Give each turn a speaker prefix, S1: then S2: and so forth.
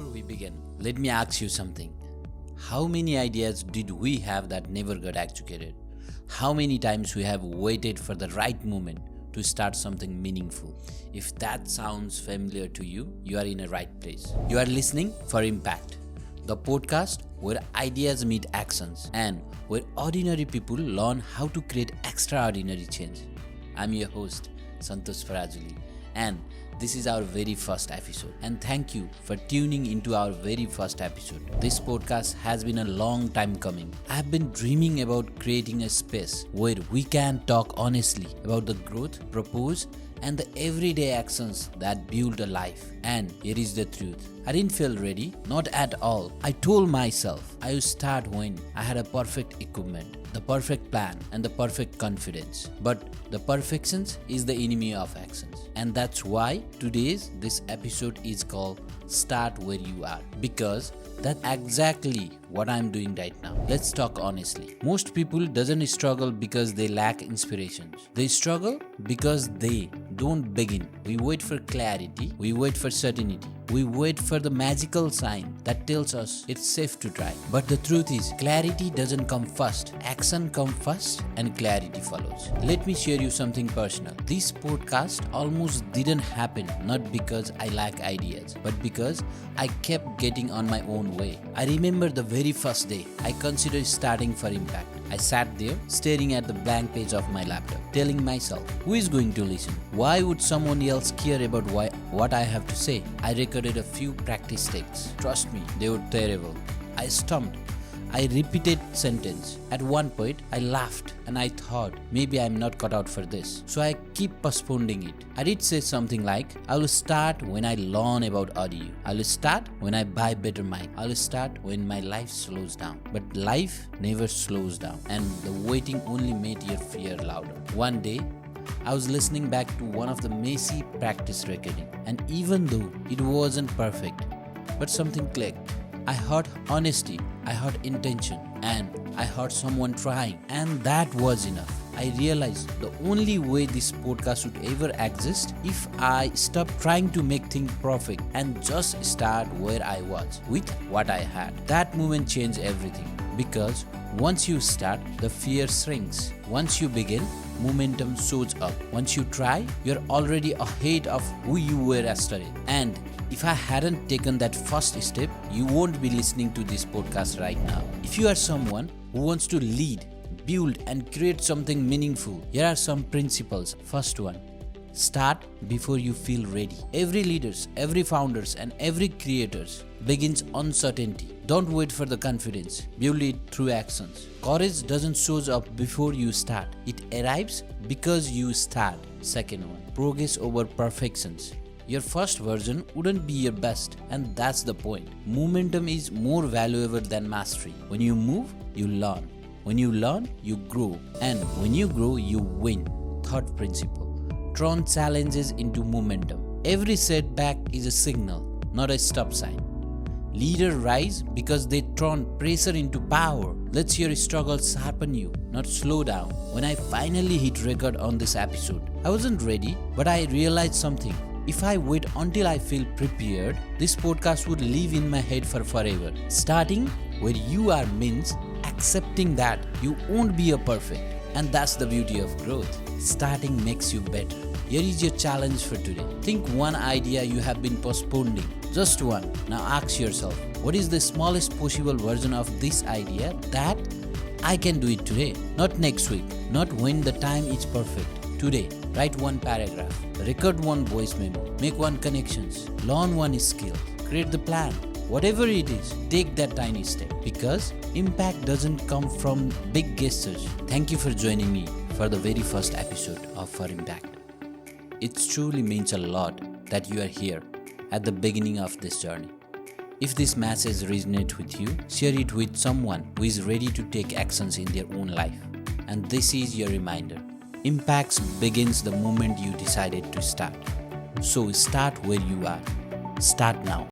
S1: we begin, let me ask you something. How many ideas did we have that never got executed? How many times we have waited for the right moment to start something meaningful? If that sounds familiar to you, you are in a right place. You are listening for Impact, the podcast where ideas meet actions and where ordinary people learn how to create extraordinary change. I'm your host, Santosh Parajuli, and this is our very first episode. And thank you for tuning into our very first episode. This podcast has been a long time coming. I have been dreaming about creating a space where we can talk honestly about the growth, purpose, and the everyday actions that build a life. And here is the truth. I didn't feel ready, not at all. I told myself I would start when I had a perfect equipment, the perfect plan, and the perfect confidence. But the perfections is the enemy of actions. And that's why this episode is called Start Where You Are. Because that's exactly what I'm doing right now. Let's talk honestly. Most people doesn't struggle because they lack inspirations. They struggle because they don't begin. We wait for clarity. We wait for certainty. We wait for the magical sign that tells us it's safe to try. But the truth is, clarity doesn't come first. Action comes first and clarity follows. Let me share you something personal. This podcast almost didn't happen not because I lack ideas, but because I kept getting on my own way. I remember the very first day I considered starting for Impact. I sat there staring at the blank page of my laptop, telling myself, who is going to listen? Why would someone else care about what I have to say? I recorded a few practice takes. Trust me, they were terrible. I stumped. I repeated sentence. At one point, I laughed and I thought, maybe I'm not cut out for this. So I keep postponing it. I did say something like, I will start when I learn about audio. I will start when I buy better mic. I will start when my life slows down. But life never slows down, and the waiting only made your fear louder. One day, I was listening back to one of the messy practice recording, and even though it wasn't perfect, but something clicked. I heard honesty, I heard intention, and I heard someone trying, and that was enough. I realized the only way this podcast would ever exist if I stop trying to make things perfect and just start where I was with what I had. That moment changed everything, because once you start, the fear shrinks. Once you begin, momentum shows up. Once you try, you're already ahead of who you were yesterday. And if I hadn't taken that first step, you won't be listening to this podcast right now. If you are someone who wants to lead, build, and create something meaningful, here are some principles. First one, start before you feel ready. Every leaders, every founders, and every creators begins uncertainty. Don't wait for the confidence. Build it through actions. Courage doesn't show up before you start. It arrives because you start. Second one, progress over perfections. Your first version wouldn't be your best, and that's the point. Momentum is more valuable than mastery. When you move, you learn. When you learn, you grow. And when you grow, you win. Third principle, turn challenges into momentum. Every setback is a signal, not a stop sign. Leaders rise because they turn pressure into power. Let your struggles sharpen you, not slow down. When I finally hit record on this episode, I wasn't ready, but I realized something. If I wait until I feel prepared, this podcast would live in my head for forever. Starting where you are means accepting that you won't be a perfect. And that's the beauty of growth. Starting makes you better. Here is your challenge for today. Think one idea you have been postponing. Just one. Now ask yourself, what is the smallest possible version of this idea that I can do it today? Not next week. Not when the time is perfect. Today. Write one paragraph, record one voice memo, make one connections, learn one skill, create the plan. Whatever it is, take that tiny step, because impact doesn't come from big gestures. Thank you for joining me for the very first episode of For Impact. It truly means a lot that you are here at the beginning of this journey. If this message resonates with you, share it with someone who is ready to take actions in their own life. And this is your reminder. Impact begins the moment you decided to start. So start where you are. Start now.